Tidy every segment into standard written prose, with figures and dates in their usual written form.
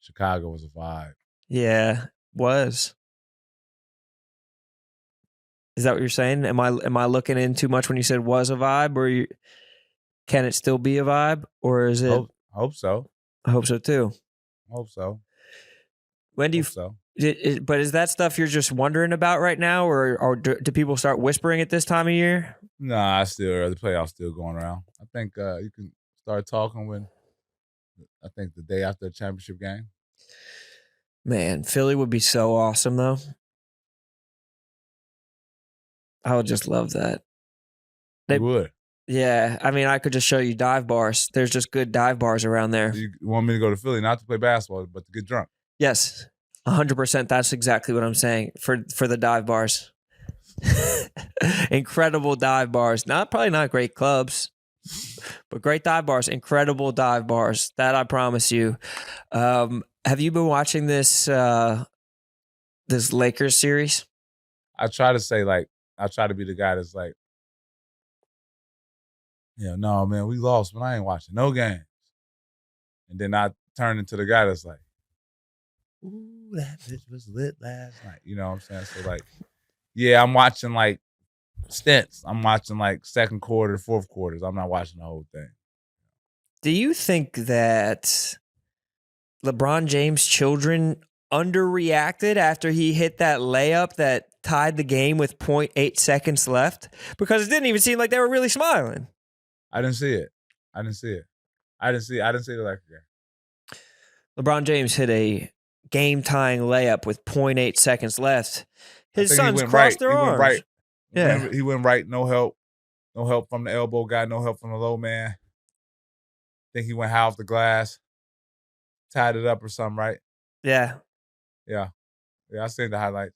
Chicago was a vibe. Yeah, was. Is that what you're saying? Am I looking in too much when you said was a vibe, or can it still be a vibe, or is it? Hope so. I hope so too. Hope so. When do you? Hope so. But is that stuff you're just wondering about right now, or do people start whispering at this time of year? Nah, the playoffs still going around. I think you can start talking when I think the day after the championship game. Man, Philly would be so awesome though. I would just love that. You would. Yeah, I mean, I could just show you dive bars. There's just good dive bars around there. You want me to go to Philly not to play basketball, but to get drunk? Yes, 100%. That's exactly what I'm saying for the dive bars. Incredible dive bars. Probably not great clubs, but great dive bars. Incredible dive bars. That I promise you. Have you been watching this Lakers series? I try to say I try to be the guy that's like, no, man, we lost, but I ain't watching no games. And then I turn into the guy that's like, ooh, that bitch was lit last night. You know what I'm saying? So, like, yeah, I'm watching, like, stints. I'm watching, like, second quarter, fourth quarters. I'm not watching the whole thing. Do you think that LeBron James' children underreacted after he hit that layup that tied the game with 0.8 seconds left? Because it didn't even seem like they were really smiling. I didn't see it. I didn't see the Lakers game. LeBron James hit a game-tying layup with 0.8 seconds left. His sons crossed their arms. Right. Yeah. He went right, no help. No help from the elbow guy, no help from the low man. I think he went high off the glass. Tied it up or something, right? Yeah. Yeah, I seen the highlights.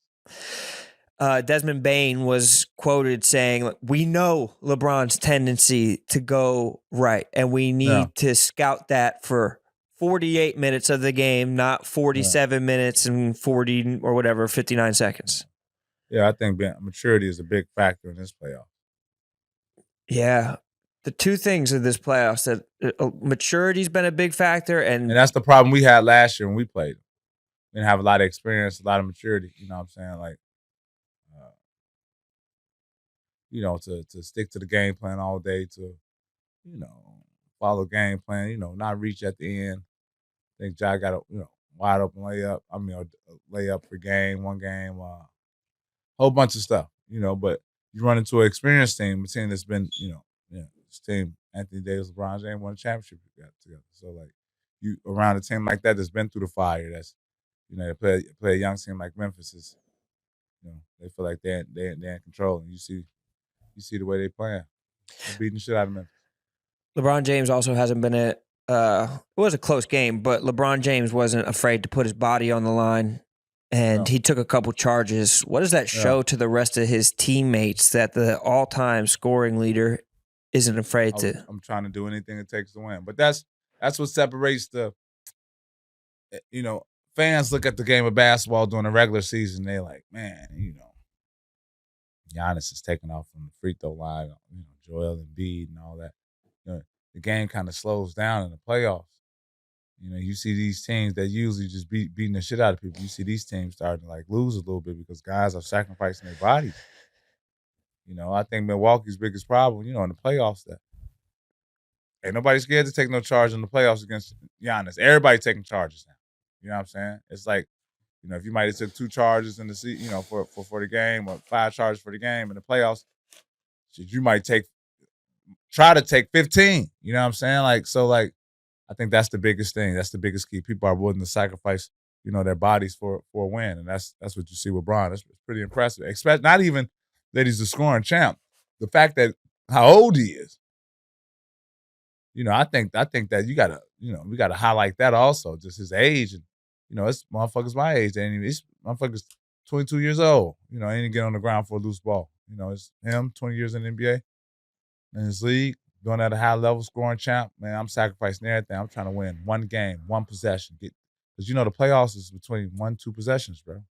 Desmond Bain was quoted saying, we know LeBron's tendency to go right, and we need to scout that for 48 minutes of the game, not 47 minutes and 40 or whatever, 59 seconds. Yeah, I think maturity is a big factor in this playoff. Yeah. The two things of this playoffs, that maturity's been a big factor. And that's the problem we had last year when we played. We didn't have a lot of experience, a lot of maturity. You know what I'm saying? Like, to stick to the game plan all day, to, follow game plan, not reach at the end. I think Ja got a, wide open layup. I mean, a layup per game, one game, whole bunch of stuff, but you run into an experienced team, a team that's been, this team, Anthony Davis, LeBron James won a championship together. So, like, you around a team like that that's been through the fire, that's, they play a young team like Memphis is, they feel like they're in control, and you see the way they playing. They're beating the shit out of Memphis. LeBron James also hasn't been it was a close game, but LeBron James wasn't afraid to put his body on the line, and he took a couple charges. What does that show to the rest of his teammates, that the all-time scoring leader isn't afraid to? I'm trying to do anything it takes to win. But that's what separates the, fans look at the game of basketball during the regular season. They're like, man, Giannis is taking off from the free throw line, Joel Embiid and all that. The game kind of slows down in the playoffs. You see these teams that usually just beating the shit out of people. You see these teams starting to, like, lose a little bit because guys are sacrificing their bodies. I think Milwaukee's biggest problem, in the playoffs, that ain't nobody scared to take no charge in the playoffs against Giannis. Everybody taking charges now. You know what I'm saying? It's like, if you might have took 2 charges in the season, for the game, or 5 charges for the game in the playoffs, you might try to take 15. You know what I'm saying? Like, so, like, I think that's the biggest thing. That's the biggest key. People are willing to sacrifice, their bodies for a win, and that's what you see with Bron. That's pretty impressive. Expect not even that he's the scoring champ. The fact that how old he is. I think that you gotta, we gotta highlight that also, just his age. And, it's motherfuckers my age. And these motherfuckers 22 years old. Ain't get on the ground for a loose ball. It's him, 20 years in the NBA, in his league, doing at a high level, scoring champ. Man, I'm sacrificing everything. I'm trying to win one game, one possession. Because the playoffs is between 1-2 possessions, bro.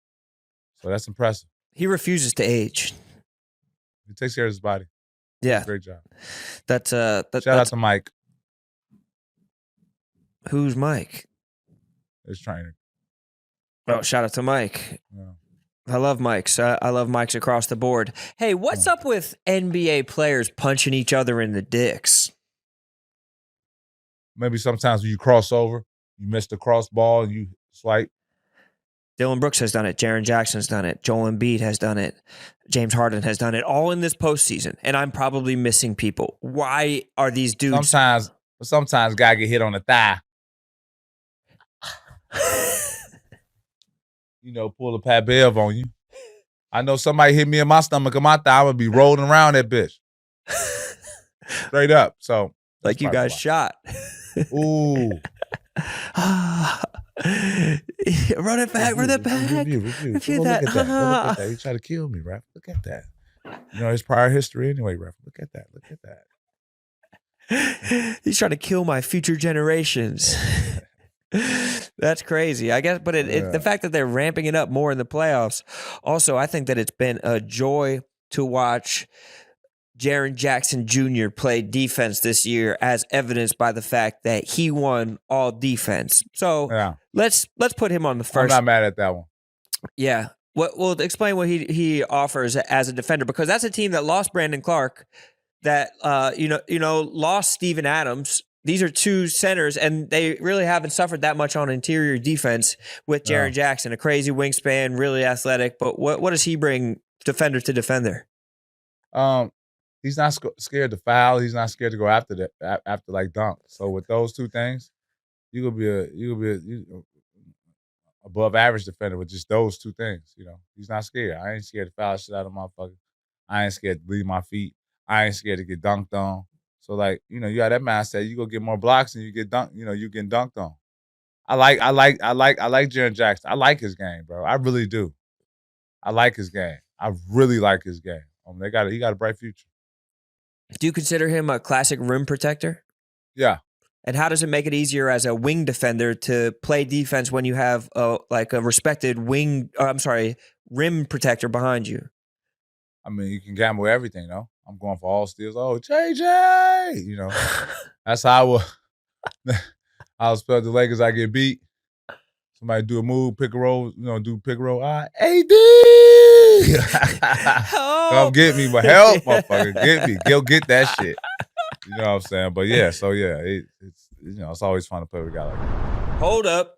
So that's impressive. He refuses to age. He takes care of his body. Yeah, great job. Shout out to Mike. Who's Mike? his trainer. Oh, shout out to Mike. Yeah. I love Mike's. I love Mike's across the board. Hey, what's up with NBA players punching each other in the dicks? Maybe sometimes when you cross over, you miss the cross ball and you swipe. Dylan Brooks has done it. Jaren Jackson's done it. Joel Embiid has done it. James Harden has done it, all in this postseason. And I'm probably missing people. Why are these dudes? Sometimes guy get hit on the thigh. Pull a Pat Bev on you. I know somebody hit me in my stomach or my thigh, I'm gonna be rolling around that bitch. Straight up. So like you guys shot. Ooh. Run it back. Review. Look at that. You try to kill me, ref. Look at that. His prior history anyway, ref. Look at that. He's trying to kill my future generations. That's crazy, I guess. But the fact that they're ramping it up more in the playoffs. Also, I think that it's been a joy to watch Jaren Jackson Jr. play defense this year, as evidenced by the fact that he won all defense. So let's put him on the first. I'm not mad at that one. Yeah. Well, explain what he offers as a defender, because that's a team that lost Brandon Clark, that lost Steven Adams. These are two centers, and they really haven't suffered that much on interior defense with Jaren Jackson, a crazy wingspan, really athletic. But what does he bring defender to defender? He's not scared to foul. He's not scared to go after like dunk. So with those two things, you could be a above average defender with just those two things. He's not scared. I ain't scared to foul shit out of motherfuckers. I ain't scared to leave my feet. I ain't scared to get dunked on. So you got that mindset. You go get more blocks and you get dunked. You getting dunked on. I like Jaren Jackson. I like his game, bro. I really do. I like his game. I really like his game. He got a bright future. Do you consider him a classic rim protector? Yeah. And how does it make it easier as a wing defender to play defense when you have a respected rim protector behind you? I mean, you can gamble everything, though. I'm going for all steals. Oh, JJ! That's how I was spell the Lakers. I get beat. Somebody do a move, pick a roll, do pick a roll. AD! Come get me, but help, motherfucker. Get me. Go get that shit. You know what I'm saying? But yeah, so yeah, it's always fun to play with a guy like that. Hold up.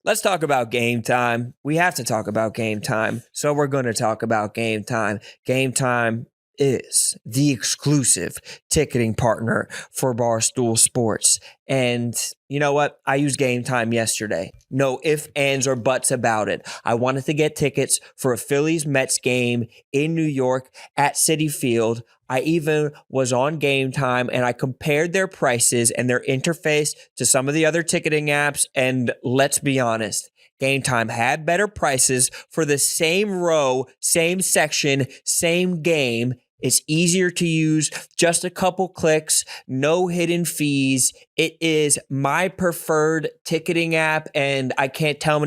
Let's talk about Game Time. We have to talk about Game Time. So we're going to talk about Game Time. Game Time is the exclusive ticketing partner for Barstool Sports. And you know what? I used Game Time yesterday. No ifs, ands, or buts about it. I wanted to get tickets for a Phillies-Mets game in New York at Citi Field. I even was on Game Time and I compared their prices and their interface to some of the other ticketing apps. And let's be honest, Game Time had better prices for the same row, same section, same game. It's easier to use, just a couple clicks, no hidden fees. It is my preferred ticketing app, and I can't tell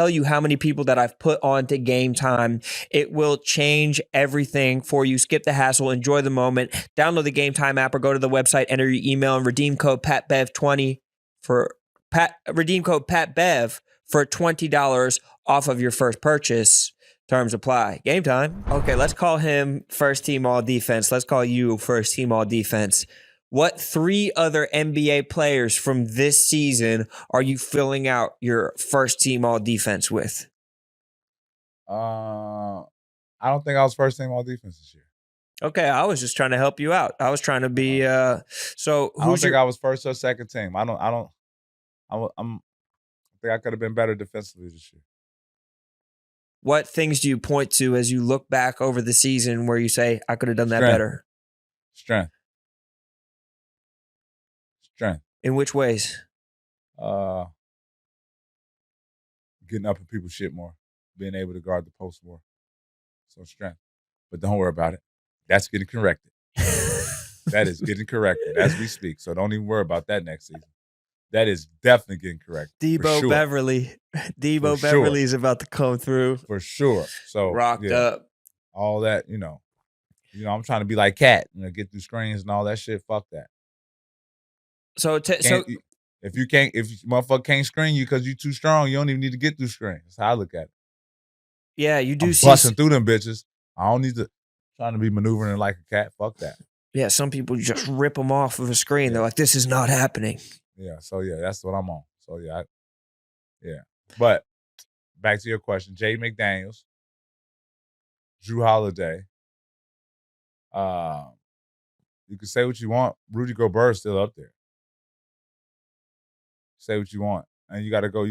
you how many people that I've put on to Game Time. It will change everything for you. Skip the hassle, enjoy the moment. Download the Game Time app or go to the website, enter your email, and redeem code PatBev20 redeem code PatBev for $20 off of your first purchase. Terms apply. Game Time. Okay, let's call him first team all defense. Let's call you first team all defense. What 3 other NBA players from this season are you filling out your first team all defense with? I don't think I was first team all defense this year. Okay, I was just trying to help you out. I was trying to be so I don't think I was first or second team. I think I could have been better defensively this year. What things do you point to as you look back over the season where you say, I could have done that better? Strength. In which ways? Getting up in people's shit more. Being able to guard the post more. So strength. But don't worry about it. That's getting corrected. That is getting corrected as we speak. So don't even worry about that next season. That is definitely getting corrected. Debo Beverly. Debo Beverly is about to come through. For sure. So rocked up. All that, I'm trying to be like Cat, get through screens and all that shit. Fuck that. So If motherfucker can't screen you because you too strong, you don't even need to get through screen. That's how I look at it. Yeah, you do I'm see busting through them bitches. I don't need to trying to be maneuvering like a cat. Fuck that. Yeah, some people just rip them off of a screen. They're like, this is not happening. Yeah, so yeah, that's what I'm on. So yeah, But back to your question, Jay McDaniels, Drew Holiday. You can say what you want. Rudy Gobert's still up there. Say what you want, and you got to go.